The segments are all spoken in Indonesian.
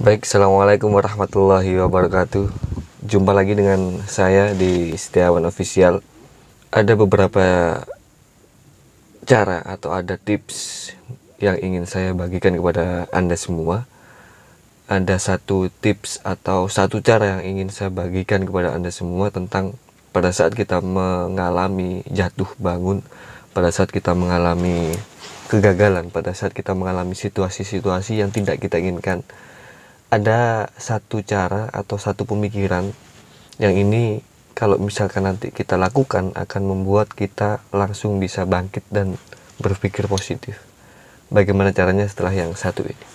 Baik, assalamualaikum warahmatullahi wabarakatuh. Jumpa lagi dengan saya di Setiawan Official. Ada beberapa cara atau ada tips yang ingin saya bagikan kepada Anda semua. Ada satu tips atau satu cara yang ingin saya bagikan kepada Anda semua tentang pada saat kita mengalami jatuh bangun, pada saat kita mengalami kegagalan, pada saat kita mengalami situasi-situasi yang tidak kita inginkan. Ada satu cara atau satu pemikiran yang ini kalau misalkan nanti kita lakukan akan membuat kita langsung bisa bangkit dan berpikir positif. Bagaimana caranya setelah yang satu ini?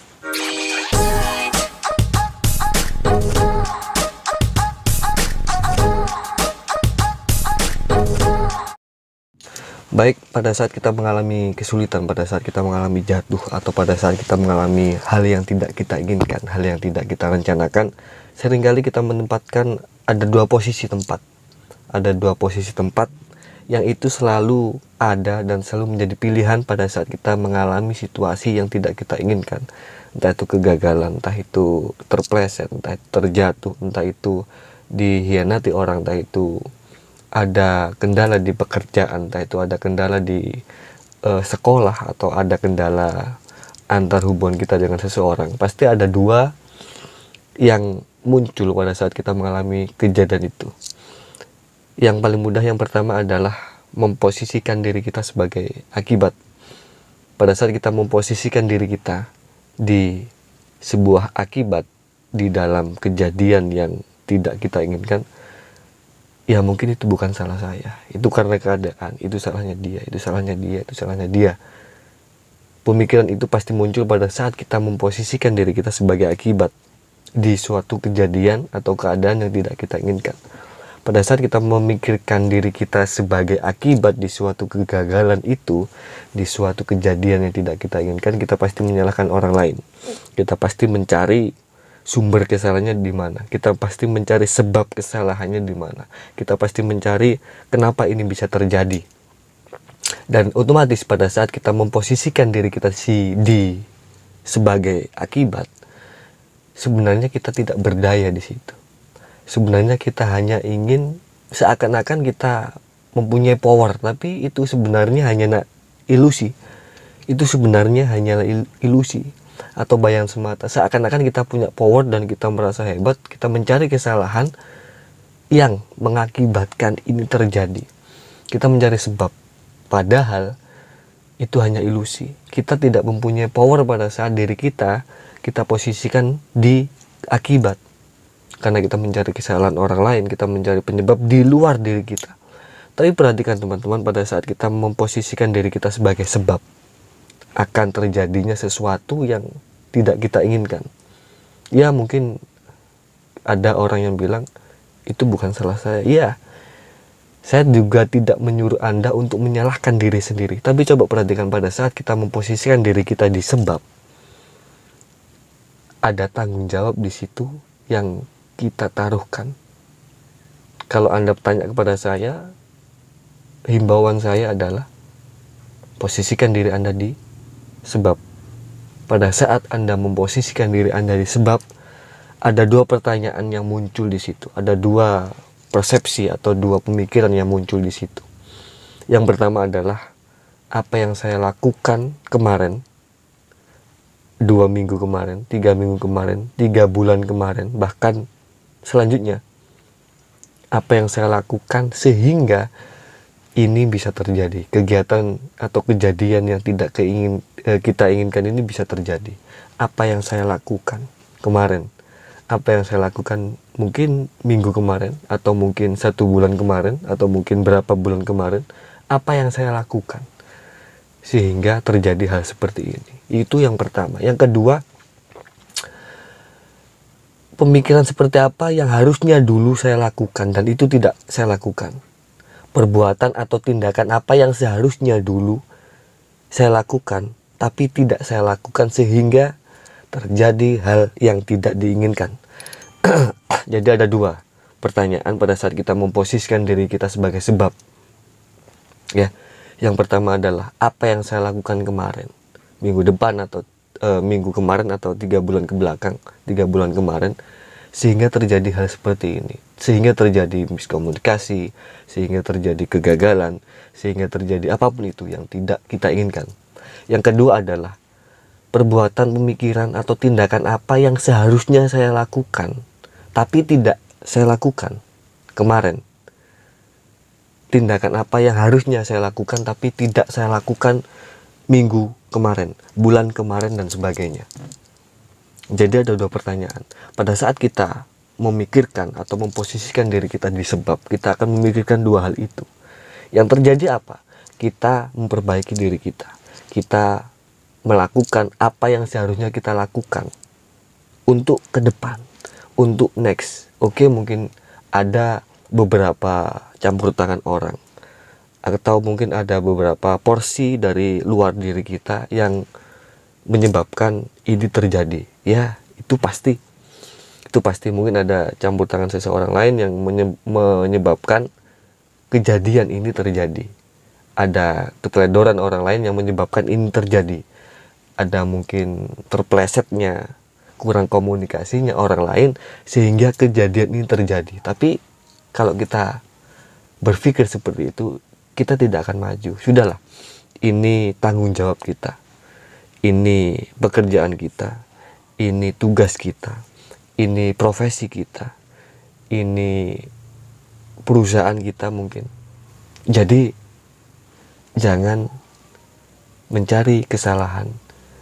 Baik, pada saat kita mengalami kesulitan, pada saat kita mengalami jatuh, atau pada saat kita mengalami hal yang tidak kita inginkan, hal yang tidak kita rencanakan, seringkali kita menempatkan ada dua posisi tempat. Ada dua posisi tempat yang itu selalu ada dan selalu menjadi pilihan pada saat kita mengalami situasi yang tidak kita inginkan. Entah itu kegagalan, entah itu terpleset, entah itu terjatuh, entah itu dihianati orang, entah itu ada kendala di pekerjaan, entah itu ada kendala di sekolah, atau ada kendala antar hubungan kita dengan seseorang. Pasti ada dua yang muncul pada saat kita mengalami kejadian itu. Yang paling mudah, yang pertama adalah memposisikan diri kita sebagai akibat. Pada saat kita memposisikan diri kita di sebuah akibat di dalam kejadian yang tidak kita inginkan, ya mungkin itu bukan salah saya, itu karena keadaan, itu salahnya dia, itu salahnya dia, itu salahnya dia. Pemikiran itu pasti muncul pada saat kita memposisikan diri kita sebagai akibat di suatu kejadian atau keadaan yang tidak kita inginkan. Pada saat kita memikirkan diri kita sebagai akibat di suatu kegagalan itu, di suatu kejadian yang tidak kita inginkan, kita pasti menyalahkan orang lain. Kita pasti mencari sumber kesalahannya di mana. Kita pasti mencari sebab kesalahannya di mana. Kita pasti mencari kenapa ini bisa terjadi. Dan otomatis pada saat kita memposisikan diri kita sebagai akibat, sebenarnya kita tidak berdaya di situ. Sebenarnya kita hanya ingin seakan-akan kita mempunyai power, tapi itu sebenarnya hanya ilusi. Itu sebenarnya hanya ilusi atau bayang semata. Seakan-akan kita punya power dan kita merasa hebat, kita mencari kesalahan yang mengakibatkan ini terjadi. Kita mencari sebab, padahal itu hanya ilusi. Kita tidak mempunyai power pada saat diri kita posisikan di akibat. Karena kita mencari kesalahan orang lain, kita mencari penyebab di luar diri kita. Tapi perhatikan teman-teman, pada saat kita memposisikan diri kita sebagai sebab, akan terjadinya sesuatu yang tidak kita inginkan. Ya mungkin ada orang yang bilang, itu bukan salah saya. Ya, saya juga tidak menyuruh Anda untuk menyalahkan diri sendiri. Tapi coba perhatikan pada saat kita memposisikan diri kita di sebab, ada tanggung jawab di situ yang kita taruhkan. Kalau Anda bertanya kepada saya, himbauan saya adalah posisikan diri Anda di sebab. Pada saat Anda memposisikan diri Anda di sebab, ada dua pertanyaan yang muncul di situ. Ada dua persepsi atau dua pemikiran yang muncul di situ. Yang pertama adalah, apa yang saya lakukan kemarin, 2 minggu kemarin, 3 minggu kemarin, 3 bulan kemarin, bahkan selanjutnya, apa yang saya lakukan sehingga ini bisa terjadi, kegiatan atau kejadian yang tidak kita inginkan ini bisa terjadi. Apa yang saya lakukan kemarin, apa yang saya lakukan mungkin minggu kemarin, atau mungkin 1 bulan kemarin, atau mungkin berapa bulan kemarin, apa yang saya lakukan sehingga terjadi hal seperti ini. Itu yang pertama. Yang kedua, pemikiran seperti apa yang harusnya dulu saya lakukan dan itu tidak saya lakukan. Perbuatan atau tindakan apa yang seharusnya dulu saya lakukan tapi tidak saya lakukan sehingga terjadi hal yang tidak diinginkan. Jadi ada dua pertanyaan pada saat kita memposisikan diri kita sebagai sebab. Ya, yang pertama adalah apa yang saya lakukan kemarin, minggu depan atau minggu kemarin atau 3 bulan ke belakang, 3 bulan kemarin, sehingga terjadi hal seperti ini, sehingga terjadi miskomunikasi, sehingga terjadi kegagalan, sehingga terjadi apapun itu yang tidak kita inginkan. Yang kedua adalah perbuatan, pemikiran, atau tindakan apa yang seharusnya saya lakukan tapi tidak saya lakukan kemarin. Tindakan apa yang harusnya saya lakukan tapi tidak saya lakukan minggu kemarin, bulan kemarin, dan sebagainya. Jadi ada 2 pertanyaan. Pada saat kita memikirkan atau memposisikan diri kita di sebab, kita akan memikirkan 2 hal itu. Yang terjadi apa? Kita memperbaiki diri kita. Kita melakukan apa yang seharusnya kita lakukan untuk ke depan, untuk next. Oke, mungkin ada beberapa campur tangan orang, atau mungkin ada beberapa porsi dari luar diri kita yang menyebabkan ini terjadi. Ya, itu pasti mungkin ada campur tangan seseorang lain yang menyebabkan kejadian ini terjadi. Ada keteledoran orang lain yang menyebabkan ini terjadi. Ada mungkin terplesetnya, kurang komunikasinya orang lain sehingga kejadian ini terjadi. Tapi kalau kita berpikir seperti itu, kita tidak akan maju. Sudahlah, ini tanggung jawab kita, ini pekerjaan kita, ini tugas kita, ini profesi kita, ini perusahaan kita mungkin. Jadi jangan mencari kesalahan,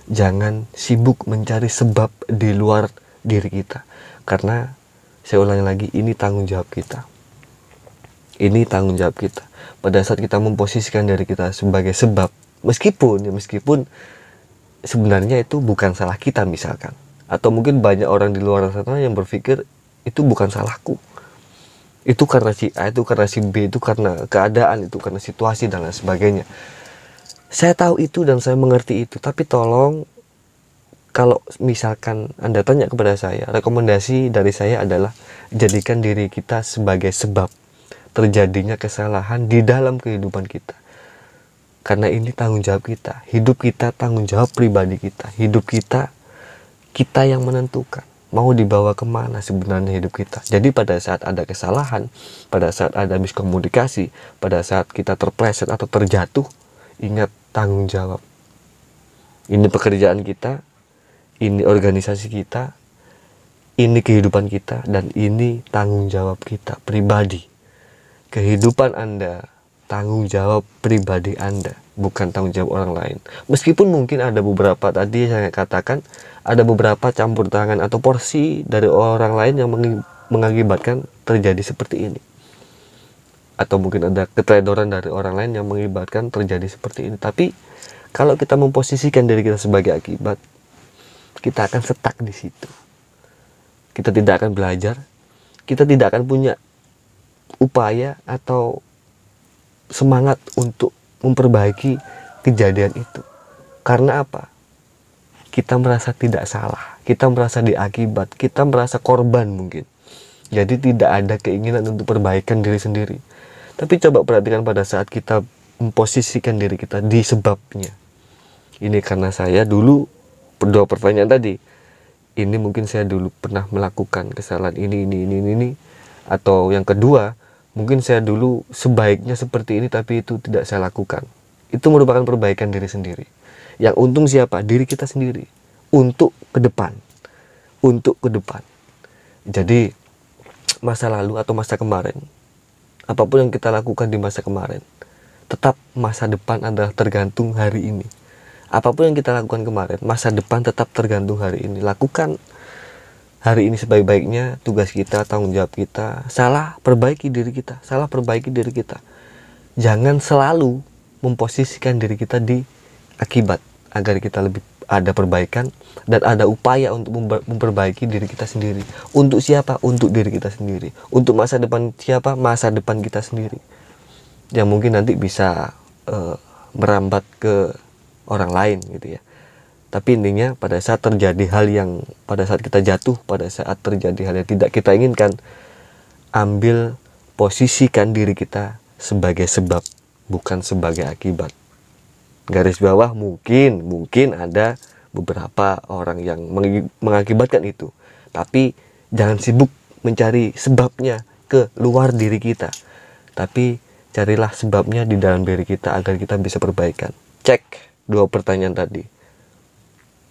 jangan sibuk mencari sebab di luar diri kita, karena saya ulangi lagi, ini tanggung jawab kita. Ini tanggung jawab kita. Pada saat kita memposisikan diri kita sebagai sebab, meskipun sebenarnya itu bukan salah kita misalkan, atau mungkin banyak orang di luar sana yang berpikir itu bukan salahku, itu karena si A, itu karena si B, itu karena keadaan, itu karena situasi dan lain sebagainya. Saya tahu itu dan saya mengerti itu, tapi tolong, kalau misalkan Anda tanya kepada saya, rekomendasi dari saya adalah jadikan diri kita sebagai sebab terjadinya kesalahan di dalam kehidupan kita. Karena ini tanggung jawab kita. Hidup kita tanggung jawab pribadi kita. Hidup kita yang menentukan mau dibawa kemana sebenarnya hidup kita. Jadi pada saat ada kesalahan, pada saat ada miskomunikasi, pada saat kita terpleset atau terjatuh, ingat tanggung jawab. Ini pekerjaan kita, ini organisasi kita, ini kehidupan kita, dan ini tanggung jawab kita pribadi. Kehidupan Anda, tanggung jawab pribadi Anda, bukan tanggung jawab orang lain. Meskipun mungkin ada beberapa, tadi saya katakan, ada beberapa campur tangan atau porsi dari orang lain yang mengakibatkan terjadi seperti ini. Atau mungkin ada keteledoran dari orang lain yang mengakibatkan terjadi seperti ini. Tapi kalau kita memposisikan diri kita sebagai akibat, kita akan stuck di situ. Kita tidak akan belajar, kita tidak akan punya upaya atau semangat untuk memperbaiki kejadian itu. Karena apa? Kita merasa tidak salah, kita merasa diakibat, kita merasa korban mungkin. Jadi tidak ada keinginan untuk perbaikan diri sendiri. Tapi coba perhatikan pada saat kita memposisikan diri kita di sebabnya. Ini karena saya dulu, 2 pertanyaan tadi, ini mungkin saya dulu pernah melakukan kesalahan ini. Atau yang kedua, mungkin saya dulu sebaiknya seperti ini tapi itu tidak saya lakukan. Itu merupakan perbaikan diri sendiri. Yang untung siapa? Diri kita sendiri. Untuk ke depan. Untuk ke depan. Jadi masa lalu atau masa kemarin, apapun yang kita lakukan di masa kemarin, tetap masa depan adalah tergantung hari ini. Apapun yang kita lakukan kemarin, masa depan tetap tergantung hari ini. Lakukan hari ini sebaik-baiknya, tugas kita, tanggung jawab kita. Salah, perbaiki diri kita. Salah, perbaiki diri kita. Jangan selalu memposisikan diri kita di akibat, agar kita lebih ada perbaikan dan ada upaya untuk memperbaiki diri kita sendiri. Untuk siapa? Untuk diri kita sendiri. Untuk masa depan siapa? Masa depan kita sendiri. Yang mungkin nanti bisa merambat ke orang lain gitu ya. Tapi intinya pada saat terjadi hal yang, pada saat kita jatuh, pada saat terjadi hal yang tidak kita inginkan, ambil posisikan diri kita sebagai sebab, bukan sebagai akibat. Garis bawah, mungkin ada beberapa orang yang mengakibatkan itu. Tapi jangan sibuk mencari sebabnya ke luar diri kita, tapi carilah sebabnya di dalam diri kita agar kita bisa perbaikan. Cek 2 pertanyaan tadi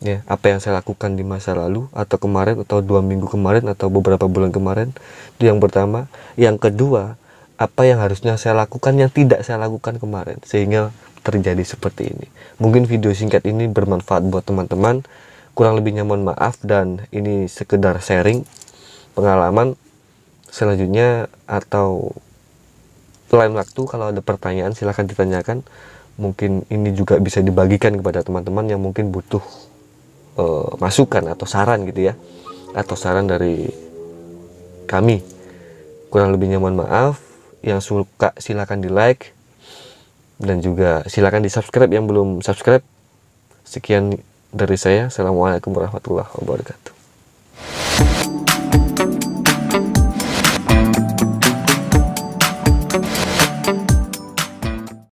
ya, apa yang saya lakukan di masa lalu atau kemarin atau 2 minggu kemarin atau beberapa bulan kemarin, itu yang pertama. Yang kedua, apa yang harusnya saya lakukan yang tidak saya lakukan kemarin sehingga terjadi seperti ini. Mungkin video singkat ini bermanfaat buat teman-teman. Kurang lebihnya mohon maaf, dan ini sekedar sharing pengalaman. Selanjutnya atau lain waktu kalau ada pertanyaan silahkan ditanyakan. Mungkin ini juga bisa dibagikan kepada teman-teman yang mungkin butuh masukan atau saran gitu ya, atau saran dari kami. Kurang lebihnya mohon maaf. Yang suka silahkan di like, dan juga silahkan di subscribe yang belum subscribe. Sekian dari saya. Assalamualaikum warahmatullahi wabarakatuh.